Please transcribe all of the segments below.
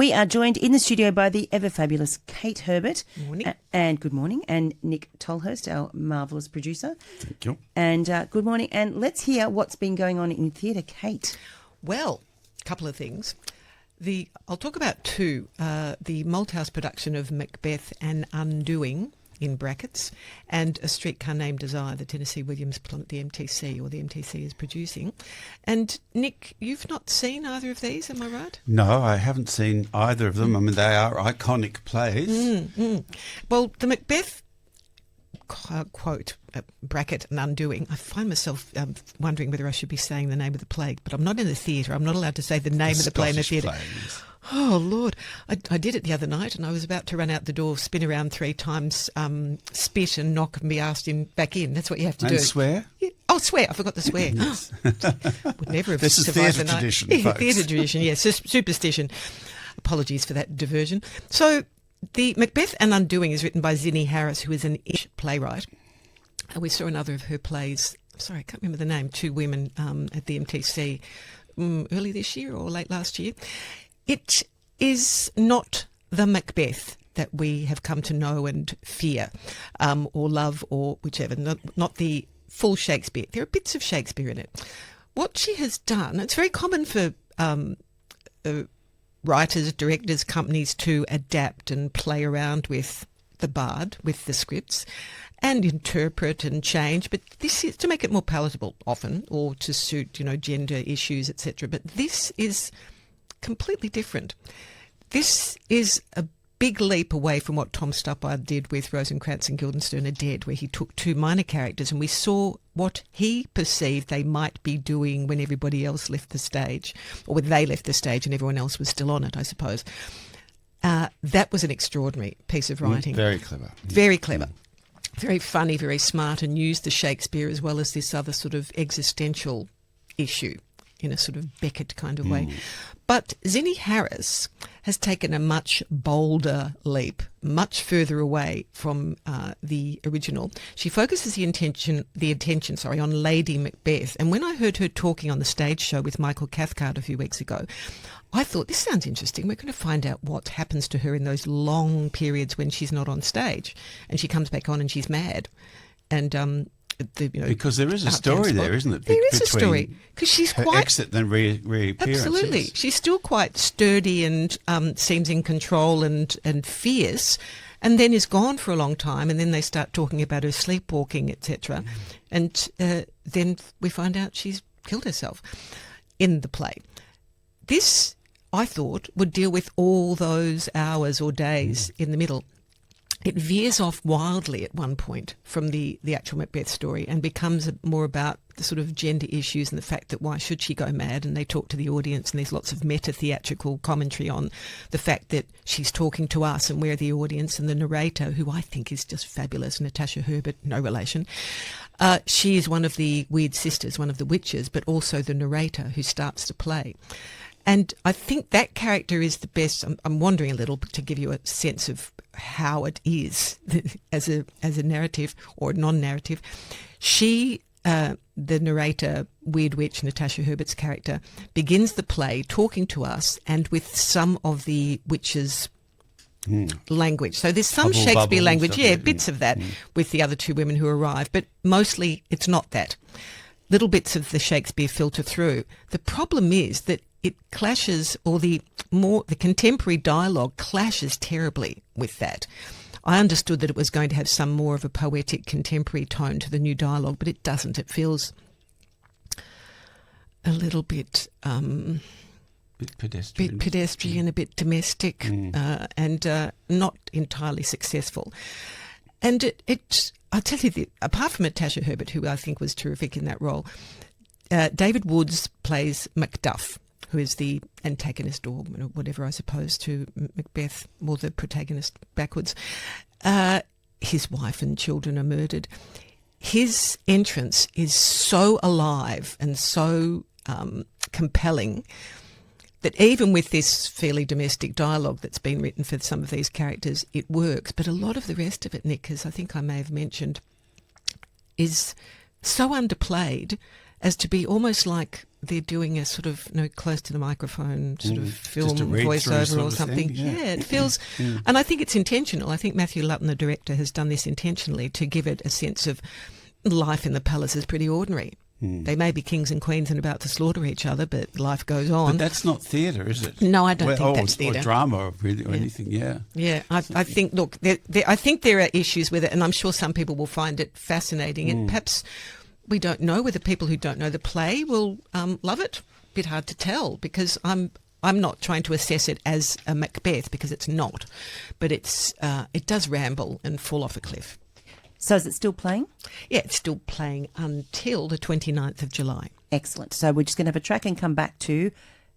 We are joined in the studio by the ever-fabulous Kate Herbert. Morning. And good morning. And Nick Tolhurst, our marvellous producer. Thank you. And good morning. And let's hear what's been going on in theatre, Kate. Well, a couple of things. I'll talk about two. The Malthouse production of Macbeth and Undoing, in brackets, and A Streetcar Named Desire, the Tennessee Williams play, the MTC is producing. And Nick, you've not seen either of these, am I right? No, I haven't seen either of them. I mean, they are iconic plays. Well, the Macbeth quote, bracket, and Undoing, I find myself wondering whether I should be saying the name of the play, but I'm not in the theatre. I'm not allowed to say the name of the play in the theatre. Oh, Lord. I did it the other night, and I was about to run out the door, spin around 3 times, spit and knock and be asked back in. That's what you have to do. And swear? Yeah. Oh, swear. I forgot to swear. Yes. Would never have this is survived theatre the night. tradition, Theatre folks. tradition, yes. Superstition. Apologies for that diversion. So the Macbeth and Undoing is written by Zinnie Harris, who is an English playwright. And we saw another of her plays. Sorry, I can't remember the name. 2 women at the MTC early this year or late last year. It is not the Macbeth that we have come to know and fear, or love, or whichever. Not the full Shakespeare. There are bits of Shakespeare in it. What she has done, it's very common for writers, directors, companies to adapt and play around with the bard, with the scripts, and interpret and change, but this is to make it more palatable often, or to suit, gender issues, etc. But this is completely different. This is a big leap away from what Tom Stoppard did with Rosencrantz and Guildenstern Are Dead, where he took 2 minor characters and we saw what he perceived they might be doing when everybody else left the stage, or when they left the stage and everyone else was still on it, I suppose. That was an extraordinary piece of writing. Very clever. Very clever. Very funny, very smart, and used the Shakespeare as well as this other sort of existential issue in a sort of Beckett kind of way. But Zinnie Harris has taken a much bolder leap, much further away from the original. She focuses the attention on Lady Macbeth. And when I heard her talking on the stage show with Michael Cathcart a few weeks ago, I thought, this sounds interesting. We're going to find out what happens to her in those long periods when she's not on stage and she comes back on and she's mad. And because there is a story there, isn't it? There is a story, because she's her quite exit and reappearance. Absolutely, yes. She's still quite sturdy and seems in control and fierce, and then is gone for a long time, and then they start talking about her sleepwalking, etc. And then we find out she's killed herself in the play. This, I thought, would deal with all those hours or days in the middle. It veers off wildly at one point from the actual Macbeth story and becomes more about the sort of gender issues and the fact that why should she go mad, and they talk to the audience, and there's lots of meta-theatrical commentary on the fact that she's talking to us and we're the audience, and the narrator, who I think is just fabulous, Natasha Herbert, no relation. She is one of the weird sisters, one of the witches, but also the narrator who starts to play. And I think that character is the best. I'm wandering a little to give you a sense of how it is as a narrative or non-narrative. She, the narrator, Weird Witch, Natasha Herbert's character, begins the play talking to us and with some of the witches' language. So there's some Hubble, Shakespeare bubble, language, stuff, bits of that with the other 2 women who arrive, but mostly it's not that. Little bits of the Shakespeare filter through. The problem is that it clashes, or the contemporary dialogue clashes terribly with that. I understood that it was going to have some more of a poetic contemporary tone to the new dialogue, but it doesn't. It feels a little bit pedestrian, a bit domestic, and not entirely successful. And I'll tell you, apart from Natasha Herbert, who I think was terrific in that role, David Woods plays Macduff, who is the antagonist, or whatever, I suppose, to Macbeth, or the protagonist backwards. His wife and children are murdered. His entrance is so alive and so compelling that even with this fairly domestic dialogue that's been written for some of these characters, it works. But a lot of the rest of it, Nick, as I think I may have mentioned, is so underplayed as to be almost like they're doing a sort of, close to the microphone sort of film Just a read-through voiceover sort or of something. thing, yeah. It feels, and I think it's intentional. I think Matthew Lutton, the director, has done this intentionally to give it a sense of life in the palace is pretty ordinary. They may be kings and queens and about to slaughter each other, but life goes on. But that's not theatre, is it? No, I don't think that's Or theatre. drama or anything, yeah. Yeah, I think, look, I think there are issues with it, and I'm sure some people will find it fascinating. And perhaps we don't know whether people who don't know the play will love it. A bit hard to tell, because I'm not trying to assess it as a Macbeth, because it's not. But it does ramble and fall off a cliff. So is it still playing? Yeah, it's still playing until the 29th of July. Excellent. So we're just going to have a track and come back to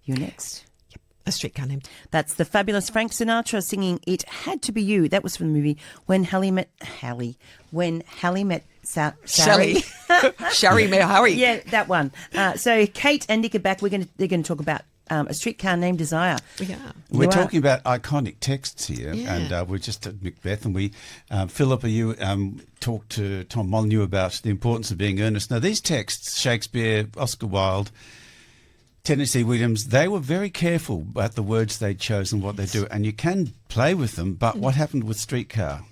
you next. Yep, A Streetcar Named. That's the fabulous Frank Sinatra singing It Had to Be You. That was from the movie When Hallie Met Sally. Shari May Hurry. Yeah, that one. So Kate and Nick are back. They're going to talk about A Streetcar Named Desire. Yeah. We're talking about iconic texts here, and we're just at Macbeth, and we, Philippa, you talked to Tom Molyneux about the importance of being earnest. Now, these texts, Shakespeare, Oscar Wilde, Tennessee Williams, they were very careful about the words they'd chosen, what they do, and you can play with them, but what happened with Streetcar?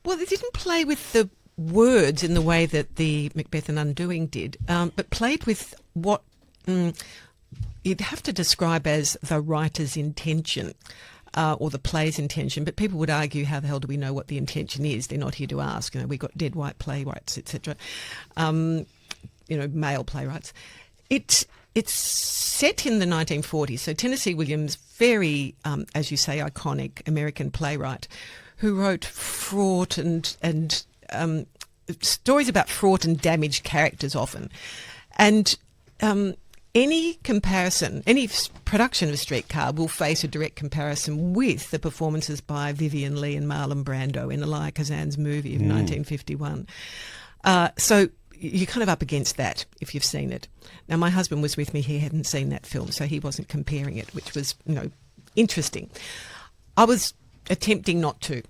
Well, they didn't play with the words in the way that the Macbeth and Undoing did, but played with what you'd have to describe as the writer's intention or the play's intention, but people would argue, how the hell do we know what the intention is? They're not here to ask. We've got dead white playwrights, etc., male playwrights. It's set in the 1940s, so Tennessee Williams, very, as you say, iconic American playwright, who wrote fraught and stories about fraught and damaged characters often. And any comparison, any production of Streetcar will face a direct comparison with the performances by Vivien Leigh and Marlon Brando in Elia Kazan's movie of 1951. So you're kind of up against that if you've seen it. Now, my husband was with me. He hadn't seen that film, so he wasn't comparing it, which was, interesting. I was attempting not to.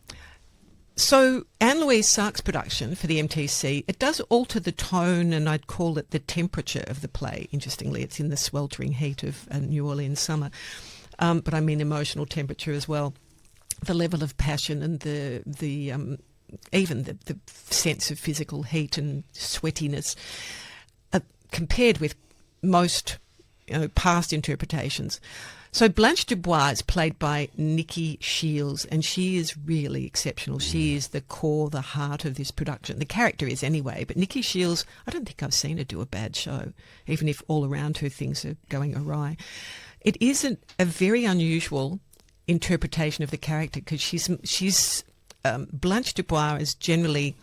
So Anne-Louise Sark's production for the MTC, it does alter the tone, and I'd call it the temperature of the play. Interestingly, it's in the sweltering heat of New Orleans summer, but I mean emotional temperature as well. The level of passion and even the sense of physical heat and sweatiness, compared with most past interpretations. So Blanche Dubois is played by Nikki Shields, and she is really exceptional. She is the core, the heart of this production. The character is anyway, but Nikki Shields, I don't think I've seen her do a bad show, even if all around her things are going awry. It is a very unusual interpretation of the character, because she's Blanche Dubois is generally,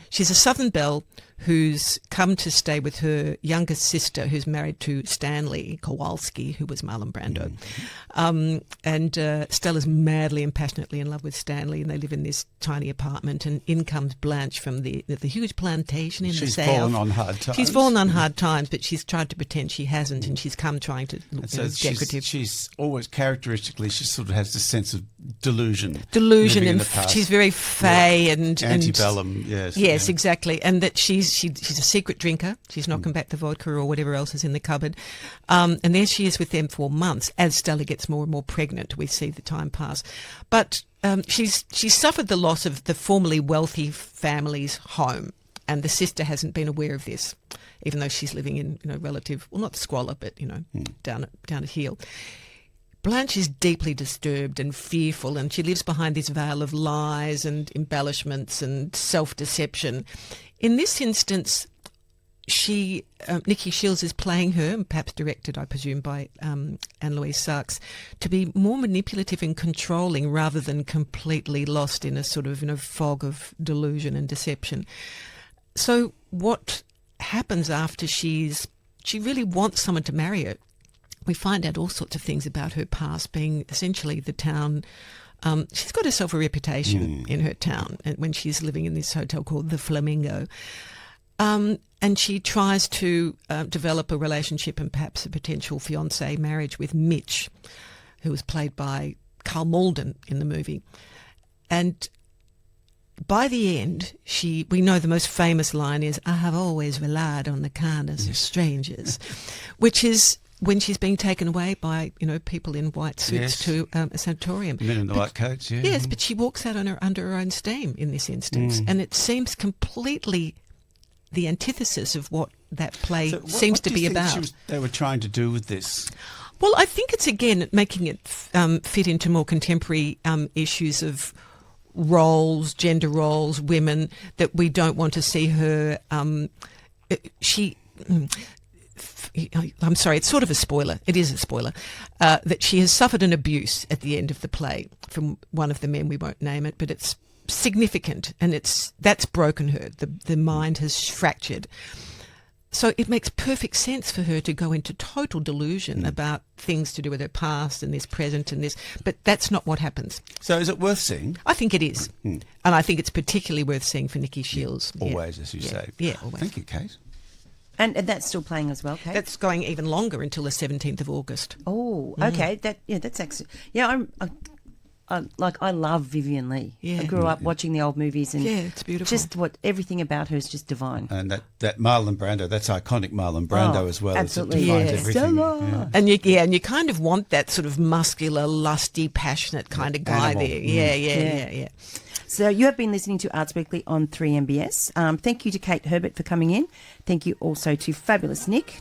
she's a Southern belle who's come to stay with her younger sister, who's married to Stanley Kowalski, who was Marlon Brando. And Stella's madly and passionately in love with Stanley, and they live in this tiny apartment, and in comes Blanche from the huge plantation in the south. She's fallen on hard times. She's fallen on hard times, but she's tried to pretend she hasn't, and she's come trying to look decorative. She's always, characteristically, she sort of has this sense of delusion. And she's very fey and antebellum, yes. Yes, exactly. And that she's a secret drinker. She's knocking back the vodka or whatever else is in the cupboard. And there she is with them for months. As Stella gets more and more pregnant, we see the time pass. But she's suffered the loss of the formerly wealthy family's home, and the sister hasn't been aware of this, even though she's living in relative, well, not squalor, but down at heel. Blanche is deeply disturbed and fearful, and she lives behind this veil of lies and embellishments and self-deception. In this instance, Nikki Shields is playing her, and perhaps directed, I presume, by Anne-Louise Sarks, to be more manipulative and controlling rather than completely lost in a sort of fog of delusion and deception. So what happens after she really wants someone to marry her? We find out all sorts of things about her past, being essentially the town. She's got herself a reputation in her town when she's living in this hotel called the Flamingo. And she tries to develop a relationship and perhaps a potential fiancé marriage with Mitch, who was played by Carl Malden in the movie. And by the end, we know the most famous line is, "I have always relied on the kindness of strangers," which is when she's being taken away by, people in white suits to a sanatorium. Men in the white coats, yeah. Yes, but she walks out under her own steam in this instance. And it seems completely the antithesis of what that play seems to be about. What do you think they were trying to do with this? Well, I think it's, again, making it fit into more contemporary issues of roles, gender roles, women, that we don't want to see her... I'm sorry, it's sort of a spoiler. It is a spoiler. That she has suffered an abuse at the end of the play from one of the men. We won't name it, but it's significant, and that's broken her. The mind has fractured. So it makes perfect sense for her to go into total delusion about things to do with her past and this present and this, but that's not what happens. So is it worth seeing? I think it is. And I think it's particularly worth seeing for Nikki Shields. Always, as you say. Yeah, always. Thank you, Kate. And that's still playing as well, Kate? That's going even longer until the 17th of August. Oh, okay. That's actually... Yeah, I love Vivian Leigh. Yeah. I grew up watching the old movies, and it's beautiful. Just everything about her is just divine. And that Marlon Brando, that's iconic Marlon Brando as well. Absolutely, It defines everything. Stella. And you kind of want that sort of muscular, lusty, passionate kind of guy Animal. there. Yeah. So you have been listening to Arts Weekly on 3MBS. Thank you to Kate Herbert for coming in. Thank you also to Fabulous Nick.